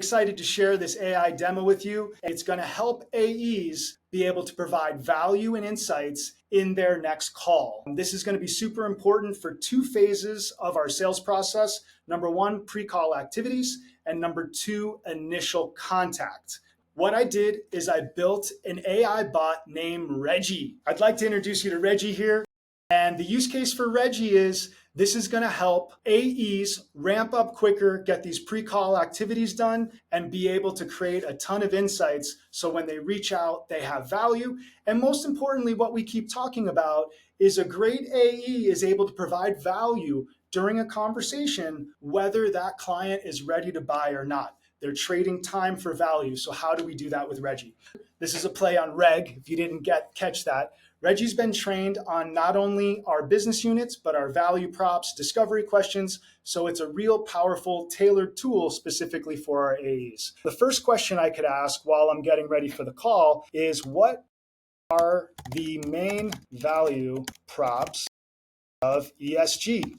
Excited to share this AI demo with you. It's going to help AEs be able to provide value and insights in their next call. This is going to be super important for two phases of our sales process. Number one, pre-call activities, and number two, initial contact. What I did is I built an AI bot named Reggie. I'd like to introduce you to Reggie here. And the use case for Reggie is this is going to help AEs ramp up quicker, get these pre-call activities done, and be able to create a ton of insights so when they reach out, they have value. And most importantly, what we keep talking about is a great AE is able to provide value during a conversation, whether that client is ready to buy or not. They're trading time for value. So how do we do that with Reggie? This is a play on Reg, if you didn't catch that. Reggie's been trained on not only our business units, but our value props, discovery questions. So it's a real powerful, tailored tool specifically for our AEs. The first question I could ask while I'm getting ready for the call is, what are the main value props of ESG?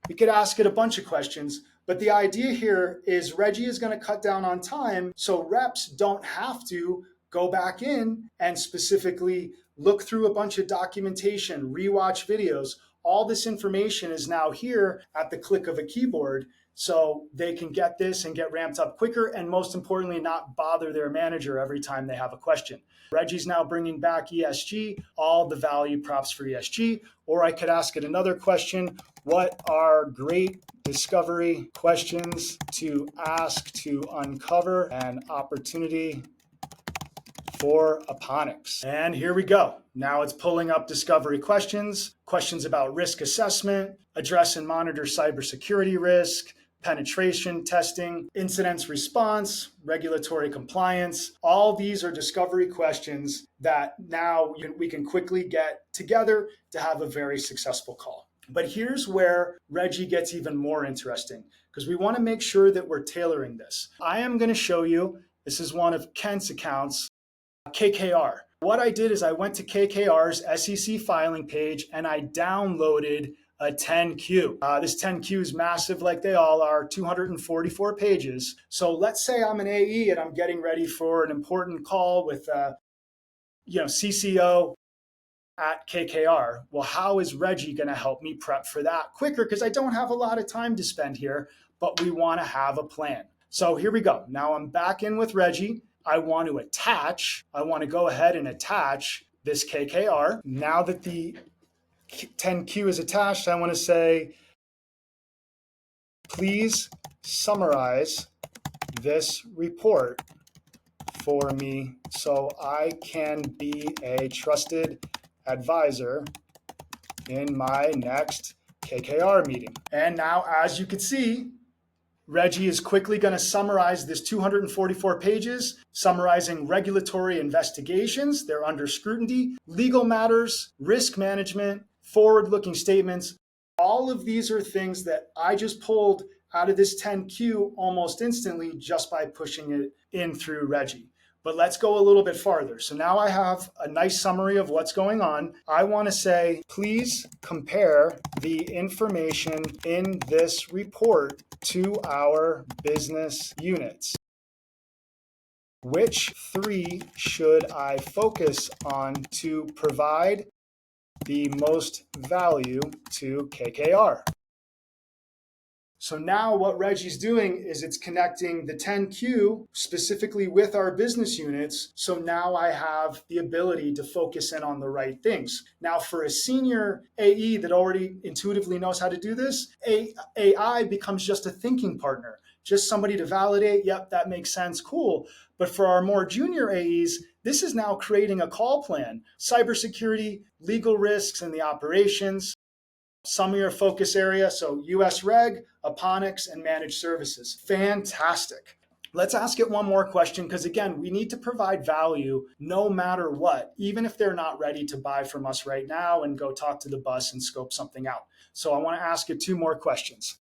We could ask it a bunch of questions, but the idea here is Reggie is going to cut down on time so reps don't have to go back in and specifically look through a bunch of documentation, rewatch videos. All this information is now here at the click of a keyboard, so they can get this and get ramped up quicker, and most importantly, not bother their manager every time they have a question. Reggie's now bringing back ESG, all the value props for ESG, or I could ask it another question. What are great discovery questions to ask to uncover an opportunity for Aponics? And here we go. Now it's pulling up discovery questions, questions about risk assessment, address and monitor cybersecurity risk, penetration testing, incidents response, regulatory compliance. All these are discovery questions that now we can quickly get together to have a very successful call. But here's where Reggie gets even more interesting, because we want to make sure that we're tailoring this. I am going to show you, this is one of Kent's accounts, KKR. What I did is I went to KKR's SEC filing page and I downloaded a 10Q. This 10Q is massive, like they all are, 244 pages. So let's say I'm an AE and I'm getting ready for an important call with CCO at KKR. Well, how is Reggie going to help me prep for that quicker? Because I don't have a lot of time to spend here, but we want to have a plan. So here we go. Now I'm back in with Reggie. I want to go ahead and attach this KKR. Now that the 10Q is attached, I want to say, please summarize this report for me so I can be a trusted advisor in my next KKR meeting. And now, as you can see, Reggie is quickly going to summarize this 244 pages, summarizing regulatory investigations, they're under scrutiny, legal matters, risk management, forward-looking statements. All of these are things that I just pulled out of this 10Q almost instantly just by pushing it in through Reggie. But let's go a little bit farther. So now I have a nice summary of what's going on. I want to say, please compare the information in this report to our business units. Which three should I focus on to provide the most value to KKR? So now what Reggie's doing is it's connecting the 10Q specifically with our business units. So now I have the ability to focus in on the right things. Now for a senior AE that already intuitively knows how to do this, AI becomes just a thinking partner, just somebody to validate, yep, that makes sense, cool. But for our more junior AEs, this is now creating a call plan, cybersecurity, legal risks, and the operations. Some of your focus area, so US Reg, Aponics, and managed services. Fantastic. Let's ask it one more question, because again, we need to provide value no matter what, even if they're not ready to buy from us right now and go talk to the bus and scope something out. So I want to ask it two more questions.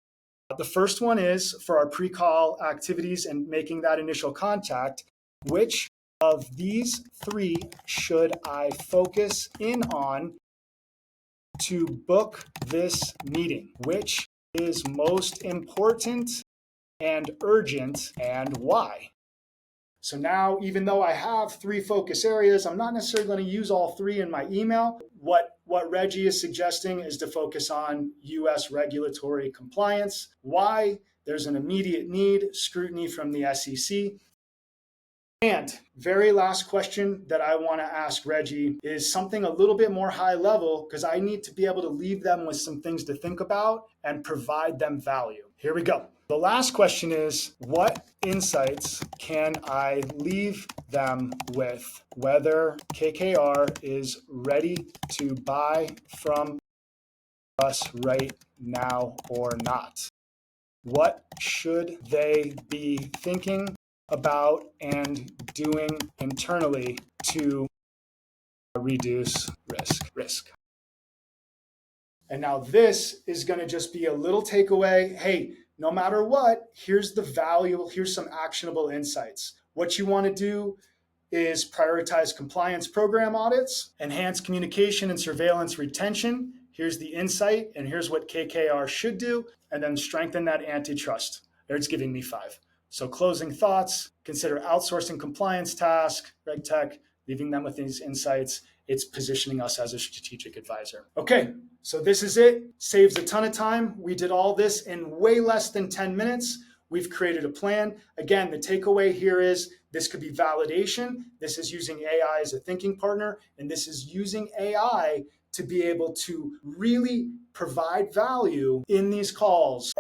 The first one is for our pre-call activities and making that initial contact. Which of these three should I focus in on to book this meeting? Which is most important and urgent, and why. So now, even though I have 3 focus areas, I'm not necessarily going to use all 3 in my email. What Reggie is suggesting is to focus on US regulatory compliance. Why? There's an immediate need, scrutiny from the SEC. And very last question that I want to ask Reggie is something a little bit more high level, because I need to be able to leave them with some things to think about and provide them value. Here we go. The last question is, what insights can I leave them with, whether KKR is ready to buy from us right now or not? What should they be thinking about and doing internally to reduce risk? And now this is going to just be a little takeaway. Hey, no matter what, here's the value, here's some actionable insights. What you want to do is prioritize compliance program audits, enhance communication and surveillance retention. Here's the insight, and here's what KKR should do, and then strengthen that antitrust. It's giving me 5. So closing thoughts, consider outsourcing compliance task, reg tech, leaving them with these insights. It's positioning us as a strategic advisor. Okay, so this is it. Saves a ton of time. We did all this in way less than 10 minutes. We've created a plan. Again, the takeaway here is this could be validation. This is using AI as a thinking partner, and this is using AI to be able to really provide value in these calls.